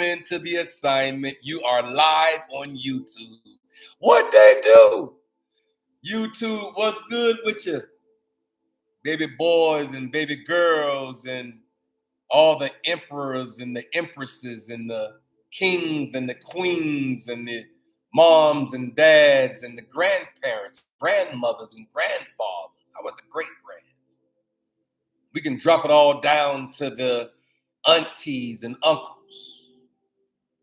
into the assignment. You are live on YouTube. What they do? YouTube, what's good with you? Baby boys and baby girls and all the emperors and the empresses and the kings and the queens and the moms and dads and the grandparents, grandmothers and grandfathers. How about the great grands? We can drop it all down to the aunties and uncles,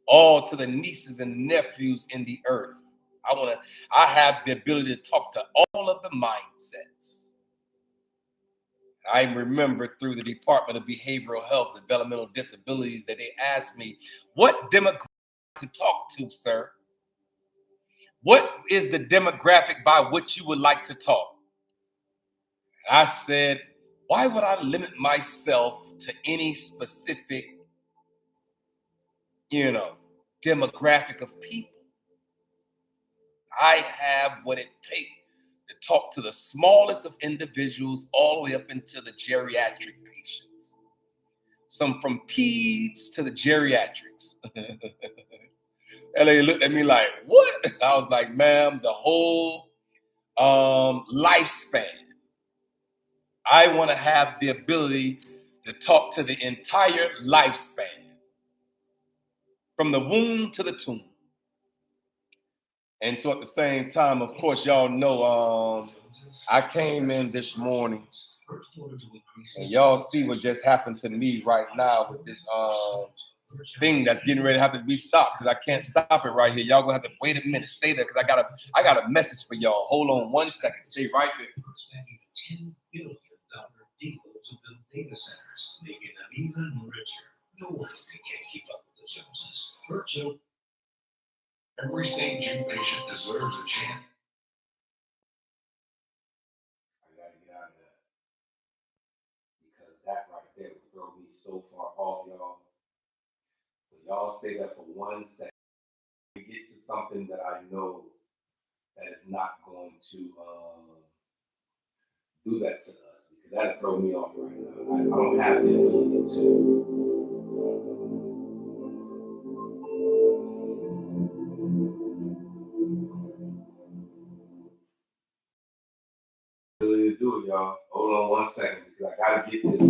all to the nieces and nephews in the earth. I have the ability to talk to all of the mindsets. I remember through the Department of Behavioral Health, Developmental Disabilities, that they asked me, what demographic to talk to, sir? What is the demographic by which you would like to talk? And I said, why would I limit myself to any specific, demographic of people? I have what it takes to talk to the smallest of individuals all the way up into the geriatric patients. Some from peds to the geriatrics. And they looked at me like, what? I was like, ma'am, the whole lifespan. I want to have the ability to talk to the entire lifespan. From the womb to the tomb. And so at the same time, of course, y'all know I came in this morning and y'all see what just happened to me right now with this thing that's getting ready to have to be stopped because I can't stop it right here. Y'all gonna have to wait a minute, stay there because I got a message for y'all. Hold on 1 second, stay right there. $10 billion deal to build data centers, making them even richer. No wonder they can't keep up with the Joneses. Virtual. Every St. Jude patient deserves a chance. I gotta get out of that because that right there would throw me so far off, y'all. So y'all stay there for 1 second. We get to something that I know that is not going to do that to us because that'll throw me off right now. I don't have the ability to. To do it, y'all. Hold on 1 second because I gotta get this.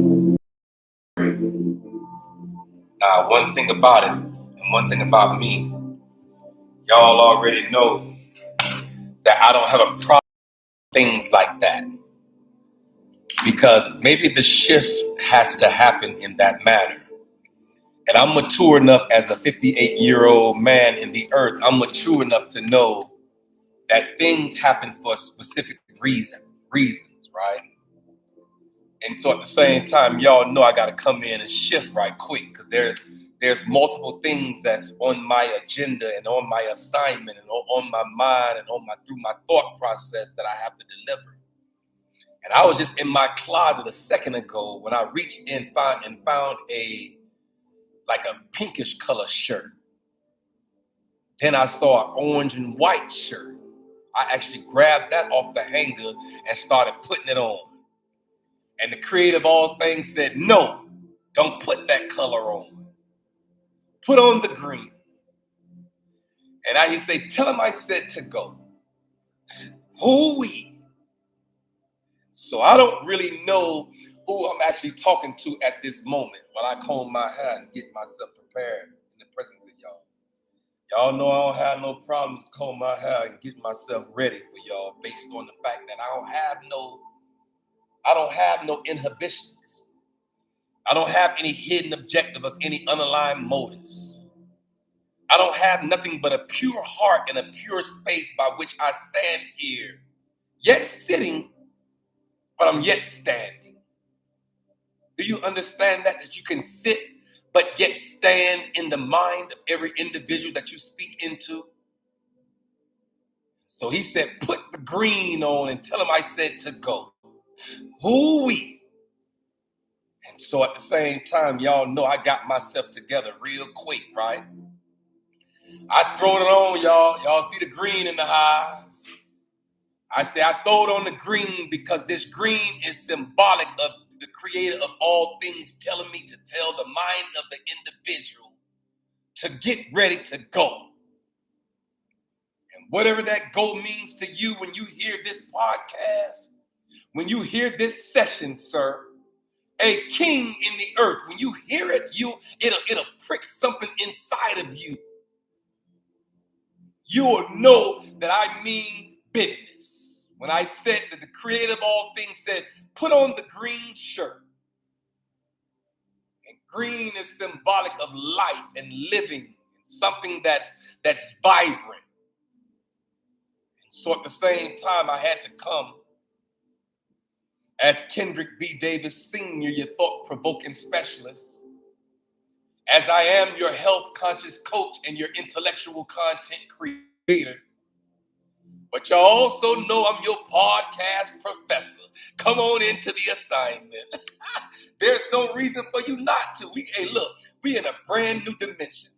Now, one thing about it, and one thing about me, y'all already know that I don't have a problem with things like that. Because maybe the shift has to happen in that manner. And I'm mature enough as a 58-year-old man in the earth, I'm mature enough to know that things happen for specific reasons, right? And so at the same time, y'all know I got to come in and shift right quick because there's multiple things that's on my agenda and on my assignment and on my mind and through my thought process that I have to deliver. And I was just in my closet a second ago when I reached in and found a pinkish color shirt. Then I saw an orange and white shirt. I actually grabbed that off the hanger and started putting it on. And the creator of all things said, no, don't put that color on. Put on the green. And he said, tell him I said to go. Hoo-wee. So I don't really know who I'm actually talking to at this moment when I comb my hair and get myself prepared in the presence of y'all. Y'all know I don't have no problems combing my hair and getting myself ready for y'all based on the fact that I don't have no inhibitions. I don't have any hidden objectives, any unaligned motives. I don't have nothing but a pure heart and a pure space by which I stand here, yet sitting, but I'm yet standing. Do you understand that you can sit, but yet stand in the mind of every individual that you speak into? So he said, put the green on and tell him I said to go. Hoo-wee. And so at the same time, y'all know I got myself together real quick, right? I throw it on, y'all. Y'all see the green in the highs? I say I throw it on the green because this green is symbolic of the creator of all things telling me to tell the mind of the individual to get ready to go. And whatever that go means to you when you hear this podcast, when you hear this session, sir, a king in the earth, when you hear it, it'll prick something inside of you. You will know that I mean business. When I said that the creator of all things said, put on the green shirt. And green is symbolic of life and living, something that's vibrant. And so at the same time, I had to come as Kendrick B. Davis Sr., your thought-provoking specialist, as I am your health-conscious coach and your intellectual content creator. But y'all also know I'm your podcast professor. Come on into the assignment. There's no reason for you not to. Hey, look, we in a brand new dimension.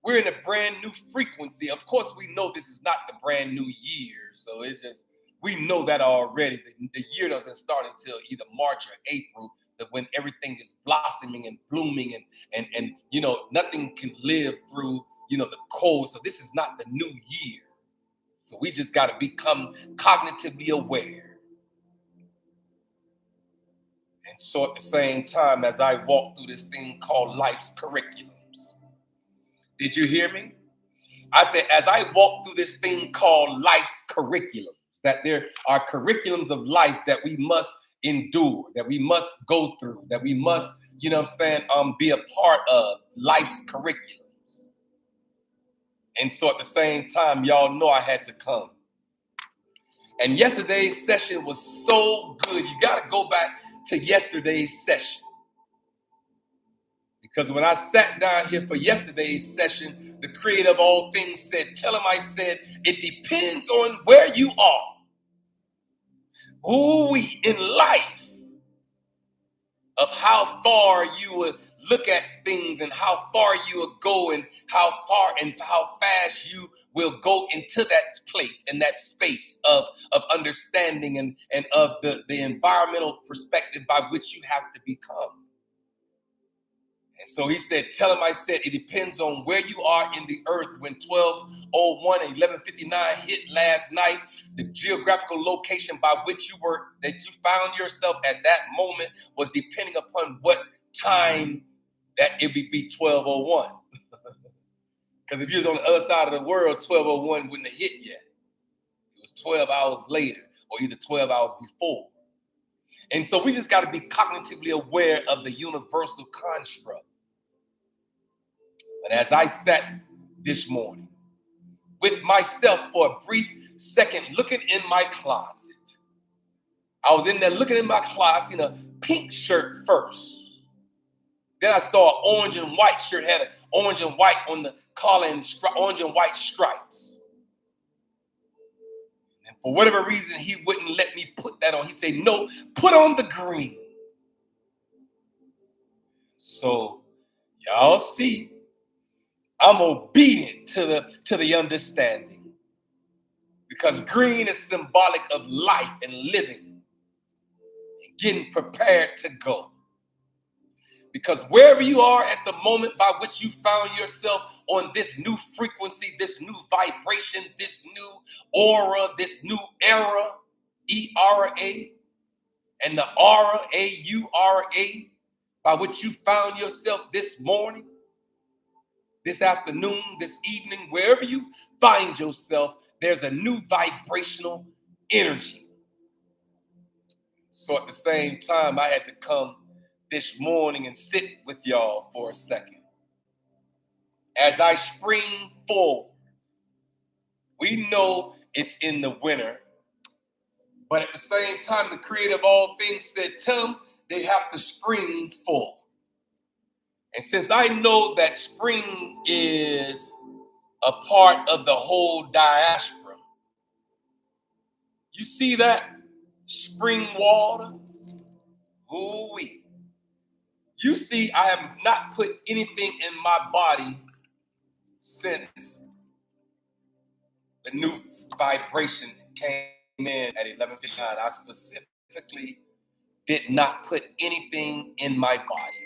We're in a brand new frequency. Of course, we know this is not the brand new year. So it's just, we know that already. The year doesn't start until either March or April, when everything is blossoming and blooming and you know, nothing can live through, you know, the cold. So this is not the new year. So we just got to become cognitively aware. And so at the same time, as I walk through this thing called life's curriculums, did you hear me? I said, as I walk through this thing called life's curriculums, that there are curriculums of life that we must endure, that we must go through, that we must, you know what I'm saying, be a part of life's curriculums. And so at the same time, y'all know I had to come. And yesterday's session was so good. You got to go back to yesterday's session. Because when I sat down here for yesterday's session, the creator of all things said, tell him I said, it depends on where you are. Who we in life, of how far you would look at things and how far you will go and how far and how fast you will go into that place and that space of understanding and of the environmental perspective by which you have to become. And so he said, tell him I said, it depends on where you are in the earth. When 12:01 and 11:59 hit last night, the geographical location by which you were, that you found yourself at that moment was depending upon what time that it would be 12:01. Because if you was on the other side of the world, 12:01 wouldn't have hit yet. It was 12 hours later or either 12 hours before. And so we just got to be cognitively aware of the universal construct. But as I sat this morning with myself for a brief second, looking in my closet, I was in there looking in my closet in a pink shirt first. Then I saw an orange and white shirt, had an orange and white on the collar and orange and white stripes. And for whatever reason, he wouldn't let me put that on. He said, no, put on the green. So y'all see, I'm obedient to the understanding, because green is symbolic of life and living and getting prepared to go. Because wherever you are at the moment by which you found yourself on this new frequency, this new vibration, this new aura, this new era, E-R-A, and the aura, A-U-R-A, by which you found yourself this morning, this afternoon, this evening, wherever you find yourself, there's a new vibrational energy. So at the same time, I had to come this morning and sit with y'all for a second. As I spring forward, we know it's in the winter, but at the same time, the creator of all things said, tell them they have to spring forward. And since I know that spring is a part of the whole diaspora, you see that spring water? Ooh-wee. You see, I have not put anything in my body since the new vibration came in at 11:59. I specifically did not put anything in my body.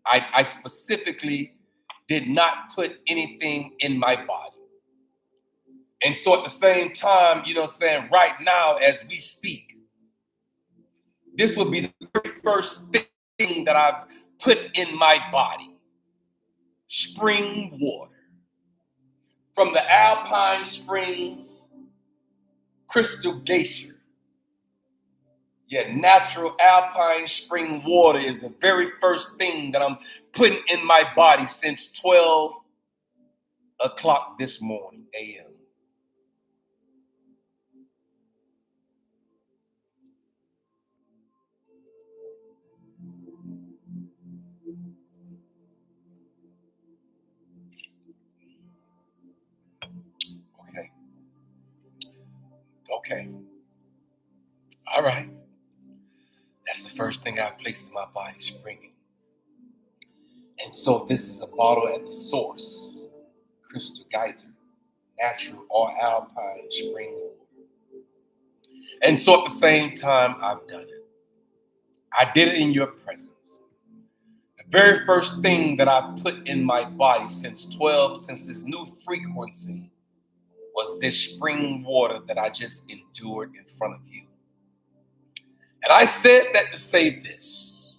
I specifically did not put anything in my body. And so at the same time, right now as we speak, this would be the very first thing that I've put in my body. Spring water. From the Alpine Springs Crystal Glacier. Yeah, natural Alpine spring water is the very first thing that I'm putting in my body since 12 o'clock this morning, a.m. Okay. Okay. All right. That's the first thing I placed in my body, springing. And so this is a bottle at the source, Crystal Geyser, natural or Alpine spring water. And so at the same time, I've done it. I did it in your presence. The very first thing that I put in my body since this new frequency, was this spring water that I just endured in front of you. And I said that to say this,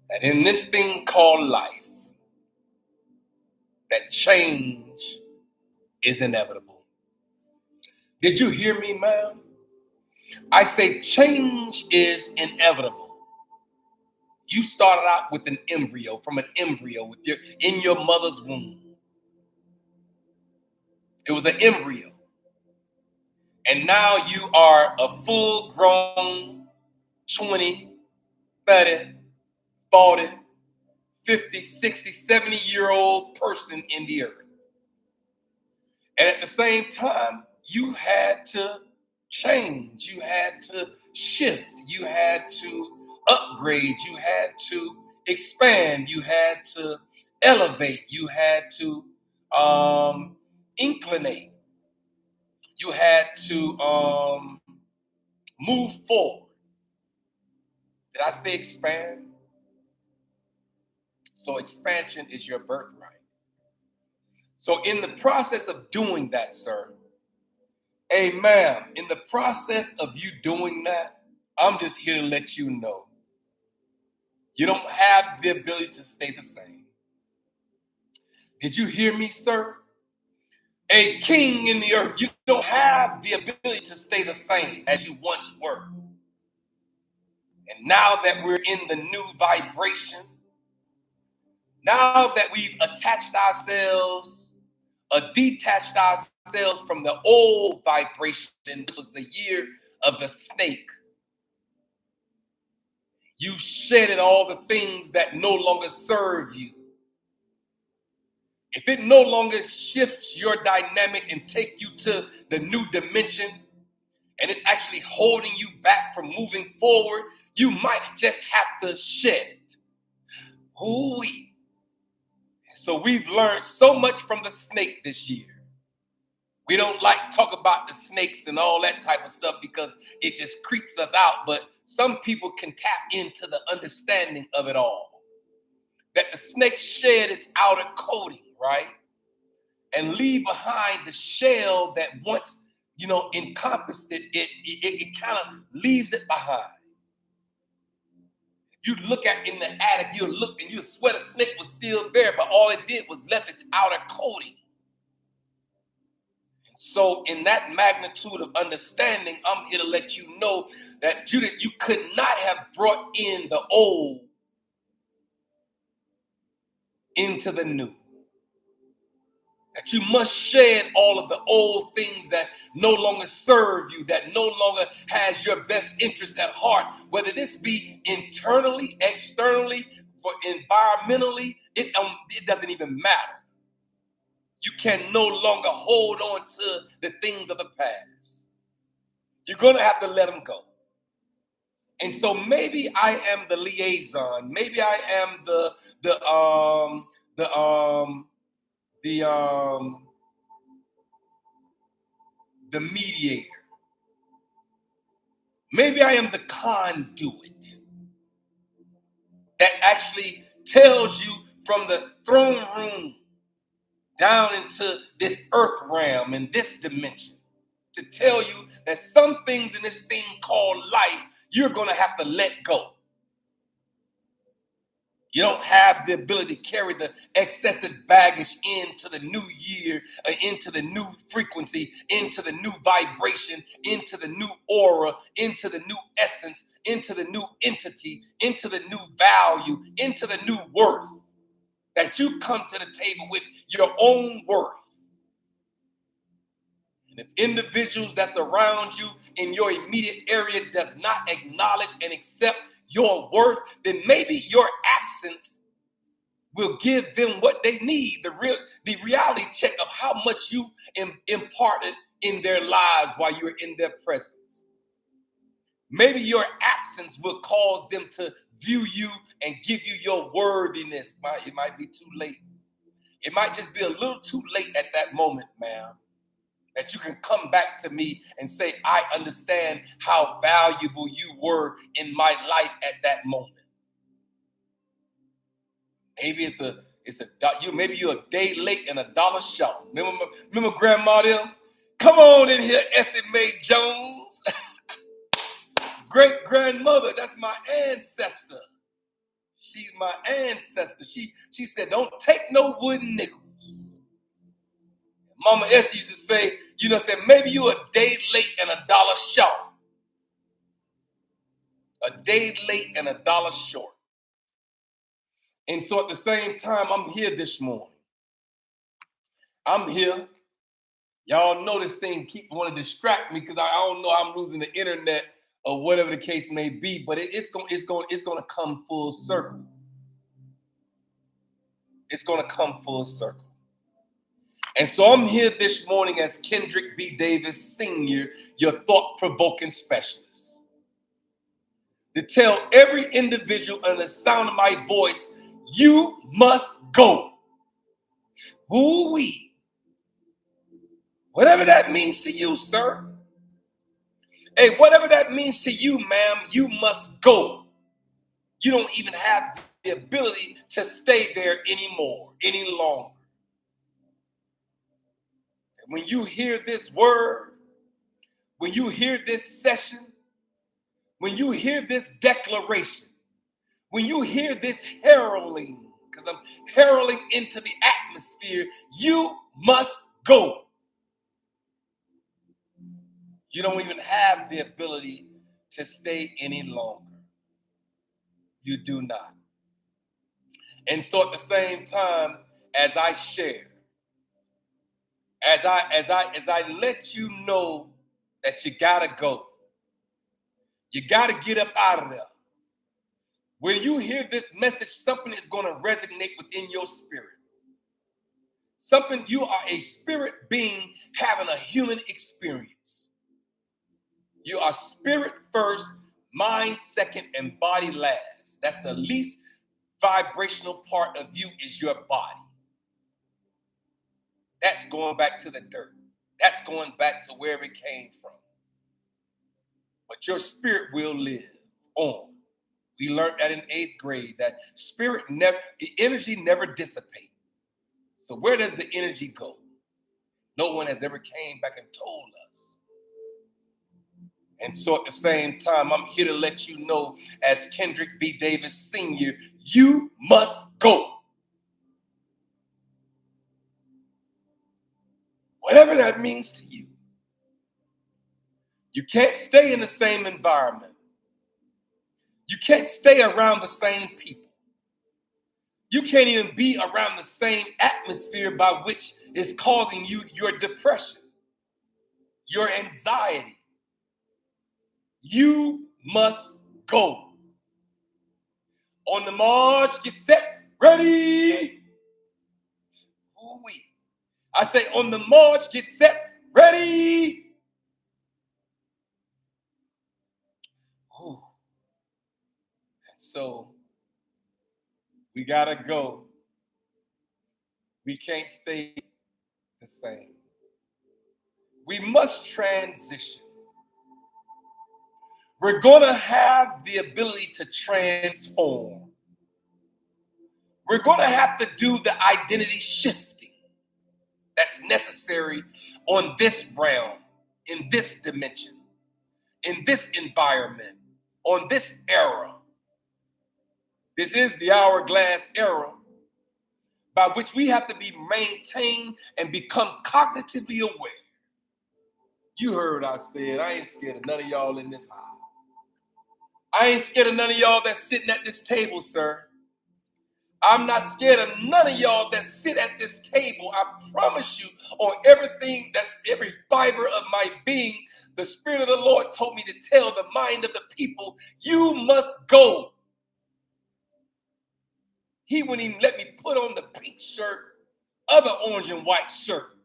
that in this thing called life, that change is inevitable. Did you hear me, ma'am? I say change is inevitable. You started out with an embryo, from an embryo in your mother's womb. It was an embryo. And now you are a full-grown 20, 30, 40, 50, 60, 70-year-old person in the earth. And at the same time, you had to change. You had to shift. You had to upgrade. You had to expand. You had to elevate. You had to inclinate. You had to move forward. Did I say expand? So expansion is your birthright. So in the process of doing that, sir, ma'am, in the process of you doing that, I'm just here to let you know, you don't have the ability to stay the same. Did you hear me, sir? A king in the earth, you don't have the ability to stay the same as you once were. And now that we're in the new vibration, now that we've detached ourselves from the old vibration, which was the year of the snake, you shedded all the things that no longer serve you. If it no longer shifts your dynamic and take you to the new dimension, and it's actually holding you back from moving forward, you might just have to shed it. Ooh-wee. So we've learned so much from the snake this year. We don't like to talk about the snakes and all that type of stuff because it just creeps us out. But some people can tap into the understanding of it all. That the snake shed its outer coating, right? And leave behind the shell that once, encompassed it, it kind of leaves it behind. You look at in the attic, you'll look and you'll swear the snake was still there, but all it did was left its outer coating. And so in that magnitude of understanding, I'm here to let you know that Judith, you could not have brought in the old into the new. That you must shed all of the old things that no longer serve you, that no longer has your best interest at heart, whether this be internally, externally, or environmentally, it doesn't even matter. You can no longer hold on to the things of the past. You're going to have to let them go. And so maybe I am the liaison. Maybe I am the mediator. Maybe I am the conduit that actually tells you from the throne room down into this earth realm and this dimension to tell you that some things in this thing called life, you're going to have to let go. You don't have the ability to carry the excessive baggage into the new year, into the new frequency, into the new vibration, into the new aura, into the new essence, into the new entity, into the new value, into the new worth. That you come to the table with your own worth. And if individuals that's around you in your immediate area does not acknowledge and accept your worth, then maybe your absence will give them what they need, the reality check of how much you imparted in their lives while you're in their presence. Maybe your absence will cause them to view you and give you your worthiness. It might be too late. It might just be a little too late at that moment, ma'am, that you can come back to me and say, I understand how valuable you were in my life at that moment. Maybe maybe you're a day late and $1 short. Remember Grandma them? Come on in here, Essie Mae Jones. Great grandmother, that's my ancestor. She's my ancestor. She said, don't take no wooden nickels. Mama Essie used to say, maybe you're a day late and $1 short. A day late and $1 short. And so at the same time, I'm here this morning. I'm here. Y'all know this thing keep wanting to distract me because I don't know, I'm losing the internet or whatever the case may be, but it's going to come full circle. It's going to come full circle. And so I'm here this morning as Kendrick B. Davis Sr., your thought-provoking specialist, to tell every individual under the sound of my voice, you must go. Woo-wee. Whatever that means to you, sir. Hey, whatever that means to you, ma'am, you must go. You don't even have the ability to stay there anymore, any longer. And when you hear this word, when you hear this session, when you hear this declaration, when you hear this heralding, because I'm heralding into the atmosphere, you must go. You don't even have the ability to stay any longer. You do not. And so at the same time, as I share, as I let you know that you gotta go, you gotta get up out of there. When you hear this message, something is going to resonate within your spirit. Something, you are a spirit being having a human experience. You are spirit first, mind second, and body last. That's the least vibrational part of you is your body. That's going back to the dirt. That's going back to wherever it came from. But your spirit will live on. We learned that in 8th grade, that the energy never dissipates. So where does the energy go? No one has ever came back and told us. And so at the same time, I'm here to let you know, as Kendrick B. Davis Sr., you must go. Whatever that means to you. You can't stay in the same environment. You can't stay around the same people. You can't even be around the same atmosphere by which is causing you your depression, your anxiety. You must go. On the march, get set, ready. Ooh-wee. I say on the march, get set, ready. Ooh. And so we gotta go. We can't stay the same. We must transition. We're going to have the ability to transform. We're going to have to do the identity shifting that's necessary on this realm, in this dimension, in this environment, on this era. This is the hourglass era, by which we have to be maintained and become cognitively aware. You heard I said, I ain't scared of none of y'all in this house. I ain't scared of none of y'all that's sitting at this table, sir. I'm not scared of none of y'all that sit at this table. I promise you, on everything, that's every fiber of my being, the Spirit of the Lord told me to tell the mind of the people, you must go. He wouldn't even let me put on the pink shirt, other orange and white shirt.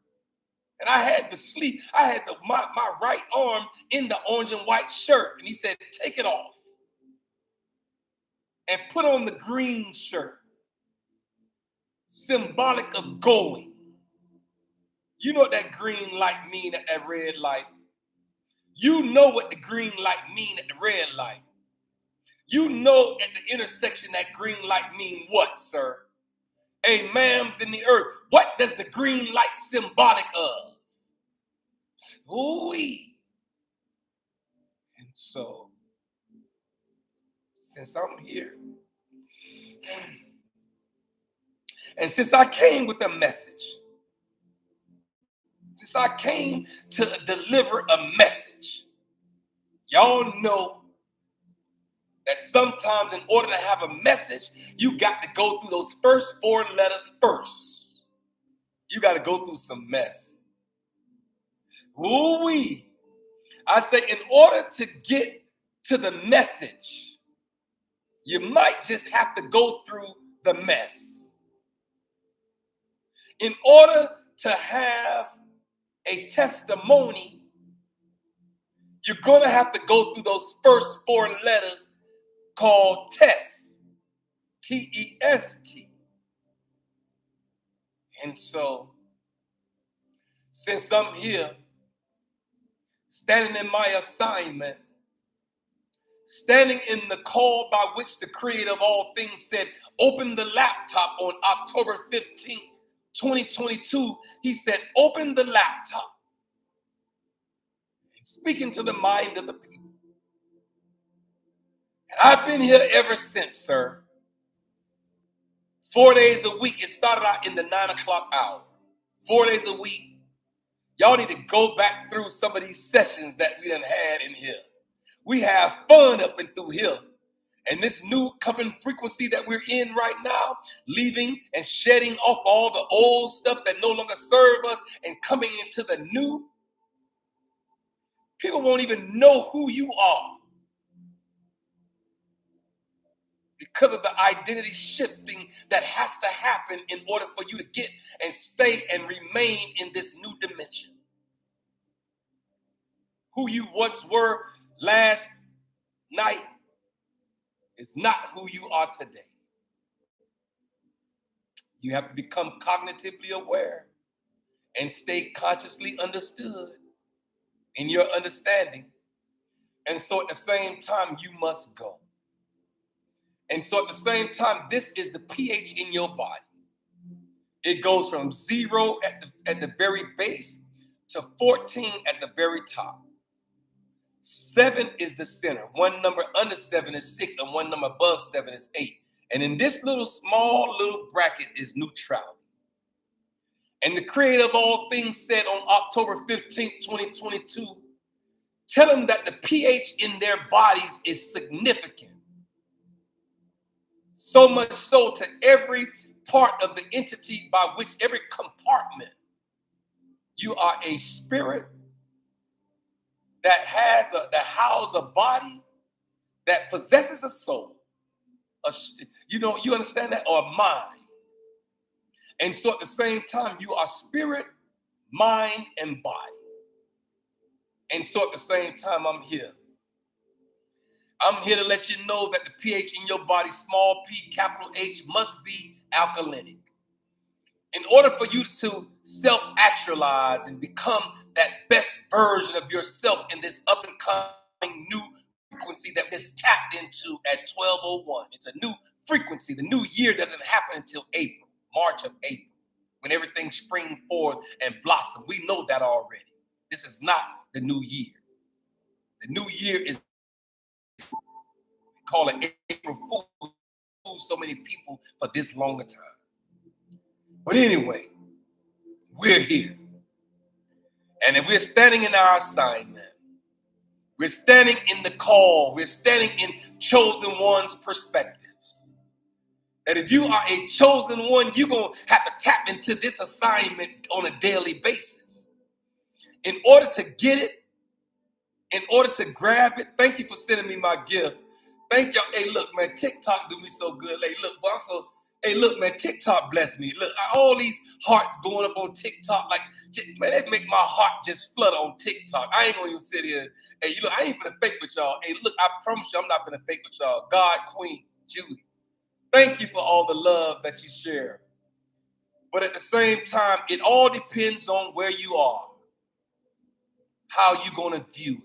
And I had to sleep. I had my right arm in the orange and white shirt. And he said, take it off and put on the green shirt, symbolic of going. You know what that green light mean at that red light? You know what the green light mean at the red light. You know at the intersection that green light mean what, sir? A man's in the earth. What does the green light symbolic of? Ooh-wee. And so, since I'm here, and since I came with a message, since I came to deliver a message, y'all know that sometimes in order to have a message, you got to go through those first 4 letters first. You got to go through some mess. Ooh-wee. I say in order to get to the message, you might just have to go through the mess. In order to have a testimony, you're going to have to go through those first 4 letters called test, T-E-S-T. And so, since I'm here, standing in my assignment, standing in the call by which the creator of all things said, open the laptop on October 15th, 2022, he said, open the laptop. Speaking to the mind of the people. And I've been here ever since, sir. 4 days a week. It started out in the 9 o'clock hour. 4 days a week. Y'all need to go back through some of these sessions that we done had in here. We have fun up and through here. And this new coming frequency that we're in right now, leaving and shedding off all the old stuff that no longer serve us and coming into the new, people won't even know who you are because of the identity shifting that has to happen in order for you to get and stay and remain in this new dimension. Who you once were last night is not who you are today. You have to become cognitively aware and stay consciously understood in your understanding. And so at the same time, you must go. And so at the same time, this is the pH in your body. It goes from 0 at the very base to 14 at the very top. 7 is the center. One number under 7 is 6, and one number above 7 is 8. And in this small little bracket is neutrality. And the creator of all things said on October 15th, 2022, tell them that the pH in their bodies is significant. So much so to every part of the entity by which every compartment, you are a spirit that houses a body that possesses a soul. You understand that? Or a mind. And so at the same time, you are spirit, mind, and body. And so at the same time, I'm here. I'm here to let you know that the pH in your body, small p, capital H, must be alkalinic. In order for you to self-actualize and become that best version of yourself in this up-and-coming new frequency that is tapped into at 1201. It's a new frequency. The new year doesn't happen until April, March of April, when everything springs forth and blossom. We know that already. This is not the new year. The new year is, we call it April Fool, so many people for this long a time. But anyway, we're here. And if we're standing in our assignment, we're standing in the call, we're standing in chosen one's perspectives. That if you are a chosen one, you're going to have to tap into this assignment on a daily basis. In order to get it, in order to grab it, thank you for sending me my gift. Thank y'all. Hey, look, man, TikTok do me so good. Hey, look, boy, hey, look, man, TikTok bless me. Look, all these hearts going up on TikTok, like, man, that make my heart just flutter on TikTok. I ain't gonna even sit here. Hey, you know, I ain't gonna fake with y'all. Hey, look, I promise you, I'm not gonna fake with y'all. God, Queen, Judy, thank you for all the love that you share. But at the same time, it all depends on where you are, how you gonna view it.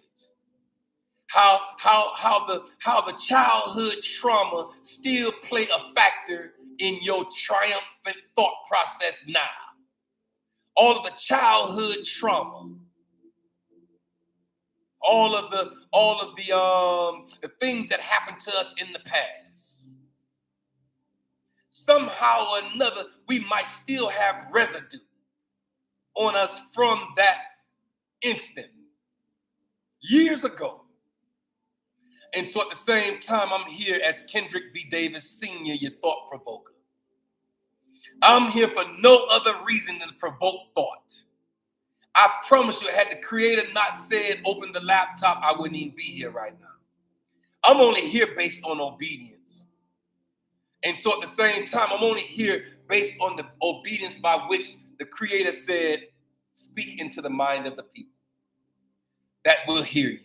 How the childhood trauma still play a factor in your triumphant thought process now. All of the childhood trauma, all of the things that happened to us in the past. Somehow or another, we might still have residue on us from that instant years ago. And so at the same time, I'm here as Kendrick B. Davis Sr., your thought provoker. I'm here for no other reason than to provoke thought. I promise you, had the creator not said, open the laptop, I wouldn't even be here right now. I'm only here based on obedience. And so at the same time, I'm only here based on the obedience by which the creator said, speak into the mind of the people that will hear you.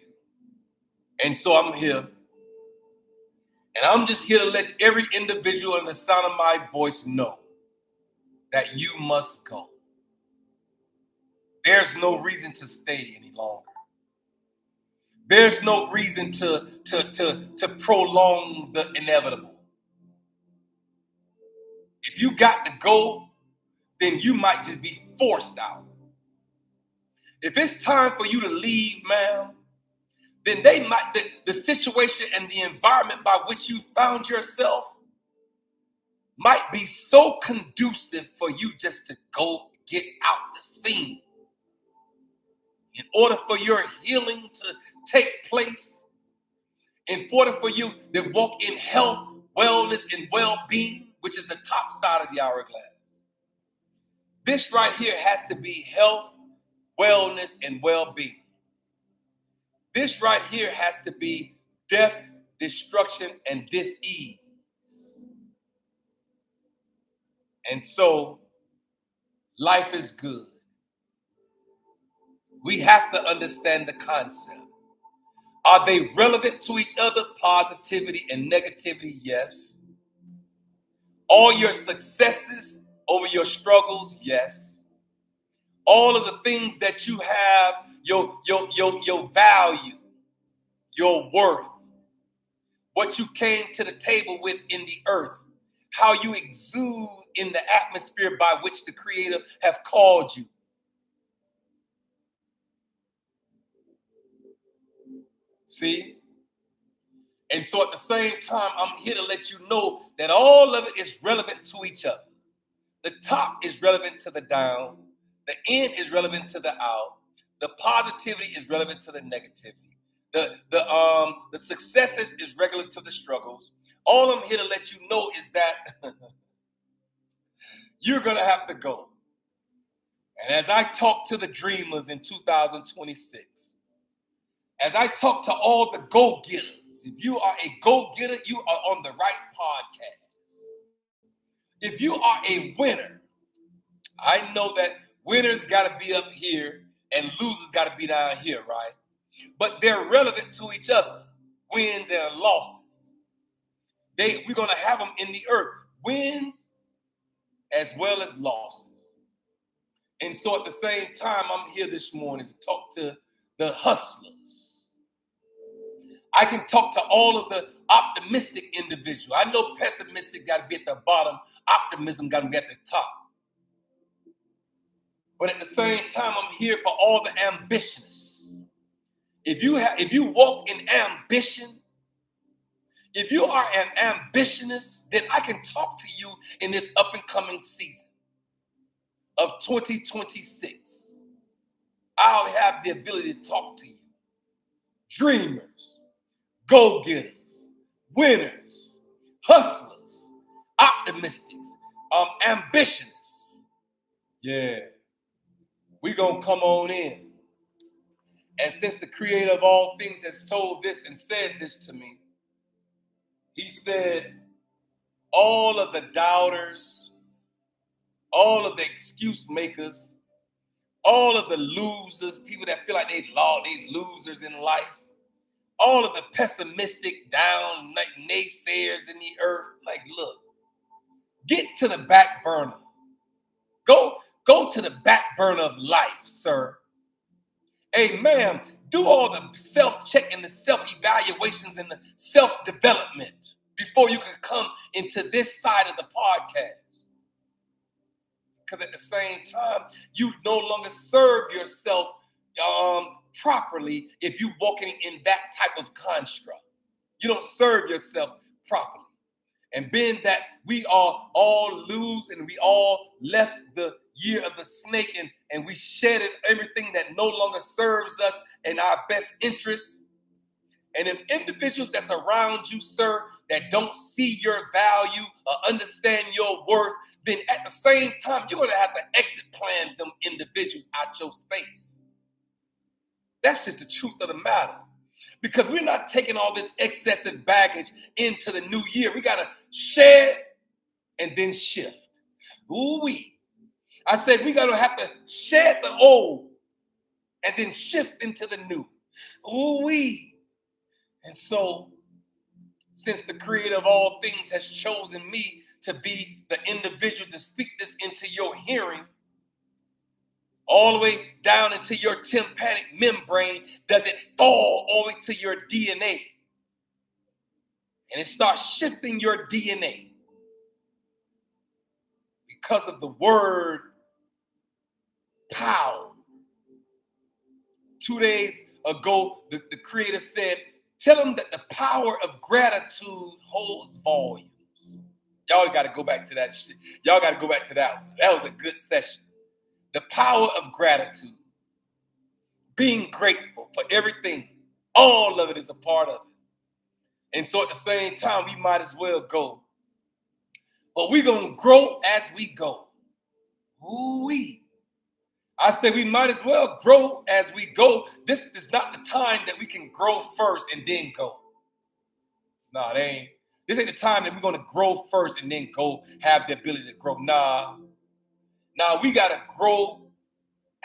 And so I'm here, and I'm just here to let every individual in the sound of my voice know that you must go. There's no reason to stay any longer. There's no reason to prolong the inevitable. If you got to go, then you might just be forced out. If it's time for you to leave, ma'am, then the situation and the environment by which you found yourself might be so conducive for you just to go get out the scene. In order for your healing to take place, in order for you to walk in health, wellness, and well-being, which is the top side of the hourglass, this right here has to be health, wellness, and well-being. This right here has to be death, destruction, and dis-ease. And so, life is good. We have to understand the concept. Are they relevant to each other? Positivity and negativity, yes. All your successes over your struggles, yes. All of the things that you have, your value, your worth, what you came to the table with in the earth, how you exude in the atmosphere by which the Creator have called you. See? And so at the same time, I'm here to let you know that all of it is relevant to each other. The top is relevant to the down. The in is relevant to the out. The positivity is relevant to the negativity. The successes is relevant to the struggles. All I'm here to let you know is that you're going to have to go. And as I talk to the dreamers in 2026, as I talk to all the go-getters, if you are a go-getter, you are on the right podcast. If you are a winner, I know that winners got to be up here and losers got to be down here, right? But they're relevant to each other, wins and losses. We're going to have them in the earth, wins as well as losses. And so at the same time, I'm here this morning to talk to the hustlers. I can talk to all of optimistic individual. I know pessimistic got to be at the bottom. Optimism got to be at the top. But at the same time, I'm here for all the ambitionists. If you walk in ambition, if you are an ambitionist, then I can talk to you in this up and coming season of 2026. I'll have the ability to talk to you. Dreamers, go-getters, winners, hustlers, optimists, ambitionists. Yeah, we gonna come on in. And since the creator of all things has told this and said this to me, he said, all of the doubters, all of the excuse makers, all of the losers, people that feel like they losers in life, all of the pessimistic, down, like naysayers in the earth, like, look, get to the back burner. Go to the back burner of life, sir. Hey, ma'am, do all the self-check and the self-evaluations and the self-development before you can come into this side of the podcast. Because at the same time, you no longer serve yourself properly if you're walking in that type of construct. You don't serve yourself properly. And being that we are all lose and we all left the year of the snake and we shedded everything that no longer serves us in our best interest. And if individuals that's around you, sir, that don't see your value or understand your worth, then at the same time, you're going to have to exit plan them individuals out your space. That's just the truth of the matter. Because we're not taking all this excessive baggage into the new year. We got to shed and then shift. Ooh-wee. I said we got to have to shed the old and then shift into the new. Ooh-wee. And so, since the creator of all things has chosen me to be the individual to speak this into your hearing, all the way down into your tympanic membrane, does it fall all the way to your DNA? And it starts shifting your DNA because of the word power. 2 days ago, the creator said, tell them that the power of gratitude holds volumes. Y'all got to go back to that shit. Y'all got to go back to that one. That was a good session. The power of gratitude. Being grateful for everything. All of it is a part of it. And so at the same time, we might as well go. But we're going to grow as we go. Ooh-wee. I say we might as well grow as we go. This is not the time that we can grow first and then go. No, it ain't. This ain't the time that we're going to grow first and then go have the ability to grow. Nah, we got to grow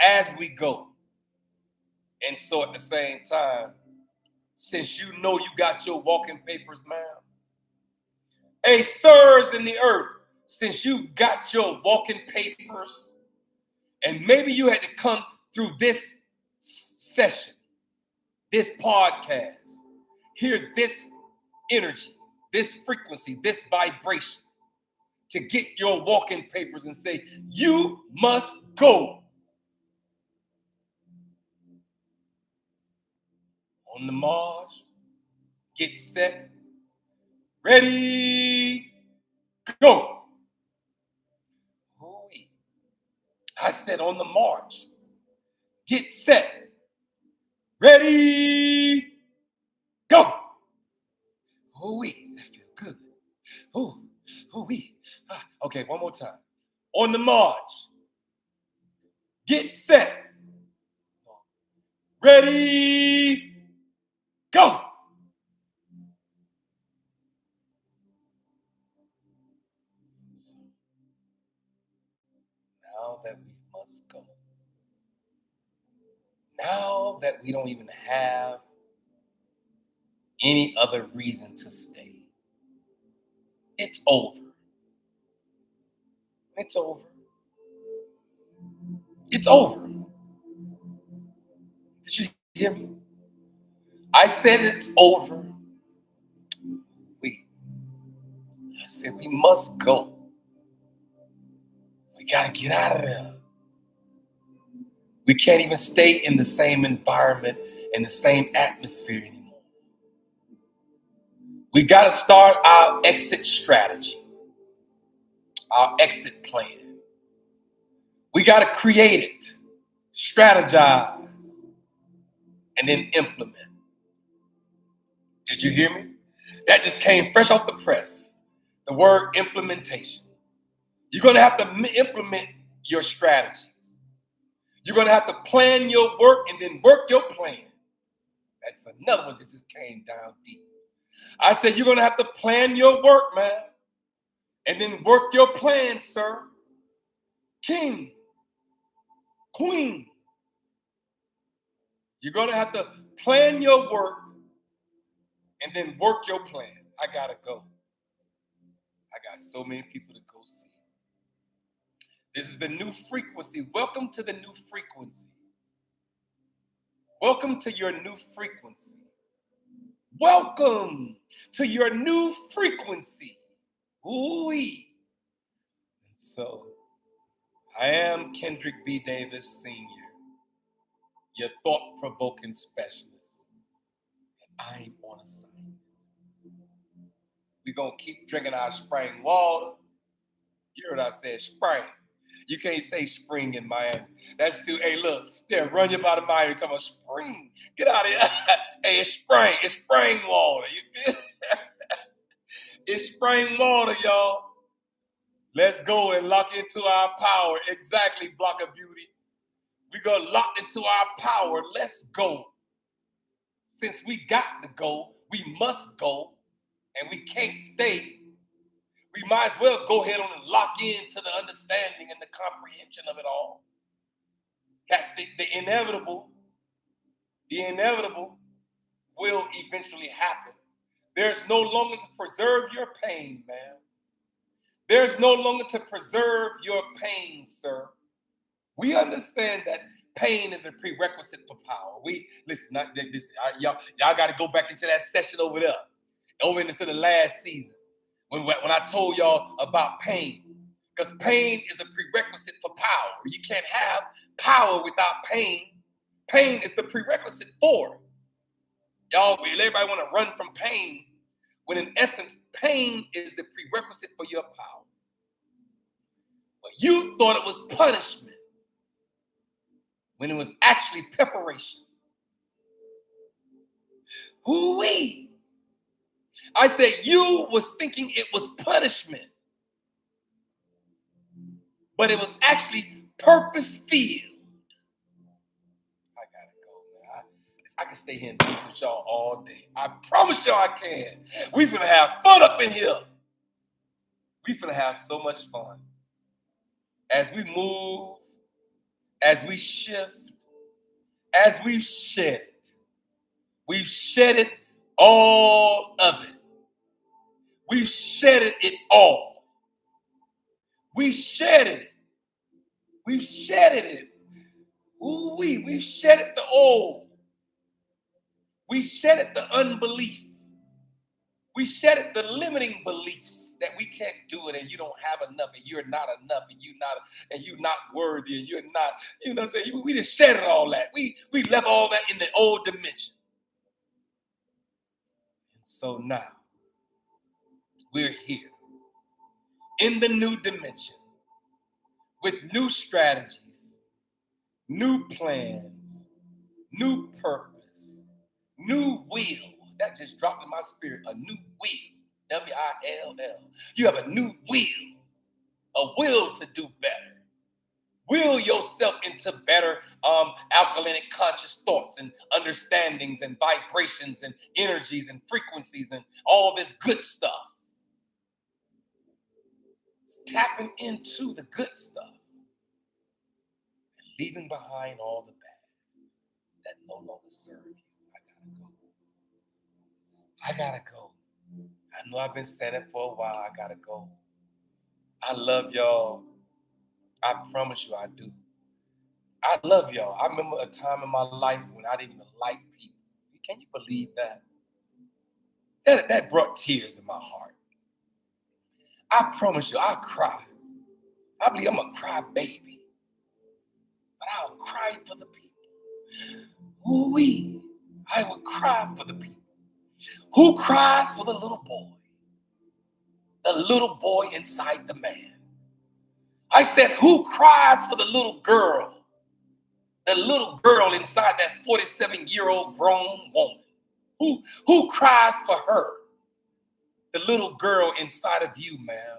as we go. And so at the same time, since you know you got your walking papers, ma'am. Hey, sirs in the earth, since you got your walking papers, and maybe you had to come through this session, this podcast, hear this energy, this frequency, this vibration, to get your walking papers and say, you must go. On the march, get set, ready, go. I said on the march, get set, ready, go. Ooh-wee, that feels good. Ooh-wee. Okay, one more time. On the march, get set, ready, go. Now that we must go. Now that we don't even have any other reason to stay. It's over. It's over. It's over. Did you hear me? I said it's over. said we must go. We got to get out of there. We can't even stay in the same environment and the same atmosphere anymore. We got to start our exit strategy, our exit plan. We got to create it, strategize, and then implement. Did you hear me? That just came fresh off the press. The word implementation. You're going to have to implement your strategies. You're going to have to plan your work and then work your plan. That's another one that just came down deep. I said, you're going to have to plan your work, man, and then work your plan, sir. King, queen. You're going to have to plan your work and then work your plan. I got to go. I got so many people to go see. This is the new frequency. Welcome to the new frequency. Welcome to your new frequency. Welcome to your new frequency. Ooh-wee. And so, I am Kendrick B. Davis, Sr., your thought-provoking specialist. And I'm on assignment. We're going to keep drinking our spring water. You heard I said spring. You can't say spring in Miami. That's too, hey, look, they'll run you by the Miami talking about spring. Get out of here. Hey, it's spring. It's spring water. You feel? It's spring water, y'all. Let's go and lock into our power. Exactly, Block of Beauty. We got locked into our power. Let's go. Since we got to go, we must go, and we can't stay. We might as well go ahead on and lock into the understanding and the comprehension of it all. That's the inevitable. The inevitable will eventually happen. There's no longer to preserve your pain, man. There's no longer to preserve your pain, sir. We understand that pain is a prerequisite for power. Y'all got to go back into that session over there, over into the last season. When I told y'all about pain, because pain is a prerequisite for power. You can't have power without pain. Pain is the prerequisite for it. Y'all, everybody want to run from pain, when in essence, pain is the prerequisite for your power. But you thought it was punishment, when it was actually preparation. Woo-wee. I said, you was thinking it was punishment, but it was actually purpose-filled. I gotta go, man. I can stay here and dance with y'all all day. I promise y'all I can. We finna have fun up in here. We finna have so much fun. As we move, as we shift, as we shed it. We've shedded all of it. We've shedded it all. We shedded it. We've shedded it. We've shedded the old. We shedded the unbelief. We shedded the limiting beliefs that we can't do it and you don't have enough and you're not enough and you're not worthy and you're not, you know what I'm saying? We just shedded all that. We left all that in the old dimension. And so now we're here in the new dimension with new strategies, new plans, new purpose, new will. That just dropped in my spirit, a new will, W-I-L-L. You have a new will to do better. Will yourself into better alkaline conscious thoughts and understandings and vibrations and energies and frequencies and all this good stuff. It's tapping into the good stuff and leaving behind all the bad that no longer serve you. I gotta go. I know I've been saying it for a while. I gotta go. I love y'all. I promise you I do. I love y'all. I remember a time in my life when I didn't even like people. Can you believe that? That brought tears in my heart. I promise you, I'll cry. I believe I'm a cry baby. But I'll cry for the people. Ooh-wee. I will cry for the people. Who cries for the little boy? The little boy inside the man. I said, who cries for the little girl? The little girl inside that 47-year-old grown woman. Who cries for her? The little girl inside of you, ma'am.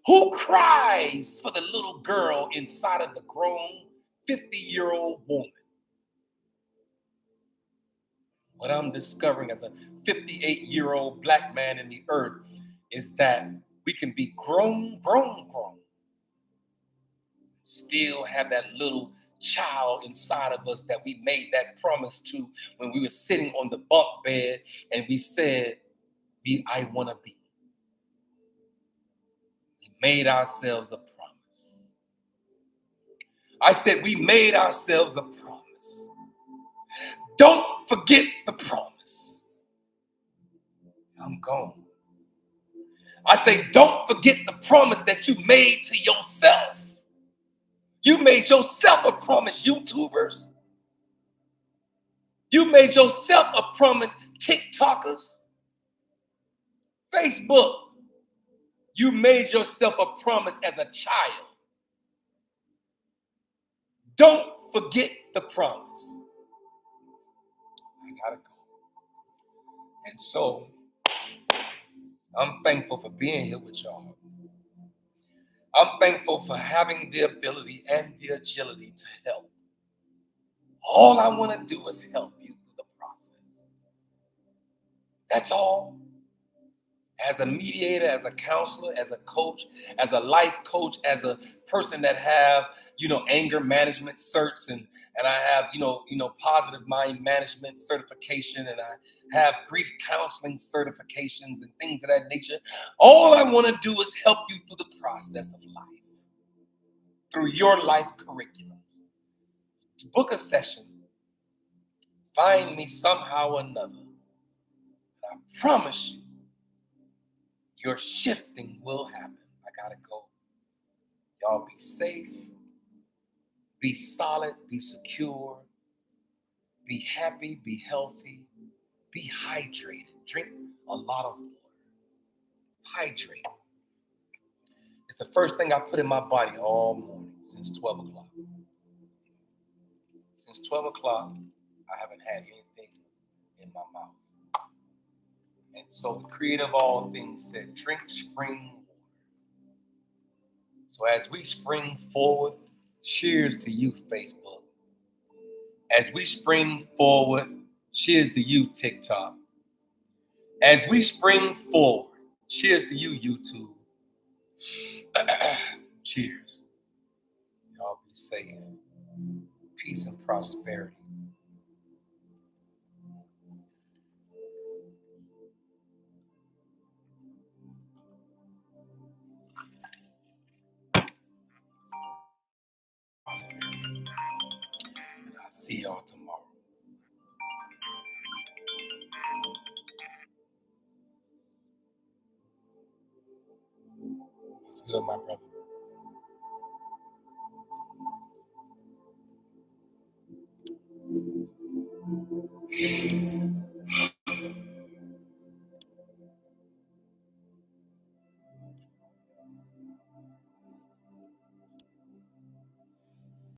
Who cries for the little girl inside of the grown 50-year-old woman? What I'm discovering as a 58-year-old black man in the earth is that we can be grown, still have that little child inside of us that we made that promise to when we were sitting on the bunk bed and we said, I want to be. We made ourselves a promise. I said, we made ourselves a promise. Don't forget the promise. I'm gone. I say, don't forget the promise that you made to yourself. You made yourself a promise, YouTubers. You made yourself a promise, TikTokers. Facebook. You made yourself a promise as a child. Don't forget the promise. I gotta go. And so, I'm thankful for being here with y'all. I'm thankful for having the ability and the agility to help. All I want to do is help you through the process. That's all. As a mediator, as a counselor, as a coach, as a life coach, as a person that have, anger management certs and I have, positive mind management certification and I have grief counseling certifications and things of that nature. All I want to do is help you through the process of life, through your life curriculum. To book a session, find me somehow or another. I promise you, your shifting will happen. I gotta go. Y'all be safe, be solid, be secure, be happy, be healthy, be hydrated. Drink a lot of water. Hydrate. It's the first thing I put in my body all morning since 12 o'clock. Since 12 o'clock, I haven't had anything in my mouth. And so the creator of all things said, drink spring water. So as we spring forward, cheers to you, Facebook. As we spring forward, cheers to you, TikTok. As we spring forward, cheers to you, YouTube. Cheers. Y'all be safe. Peace and prosperity. And I'll see y'all tomorrow. It's good, my brother.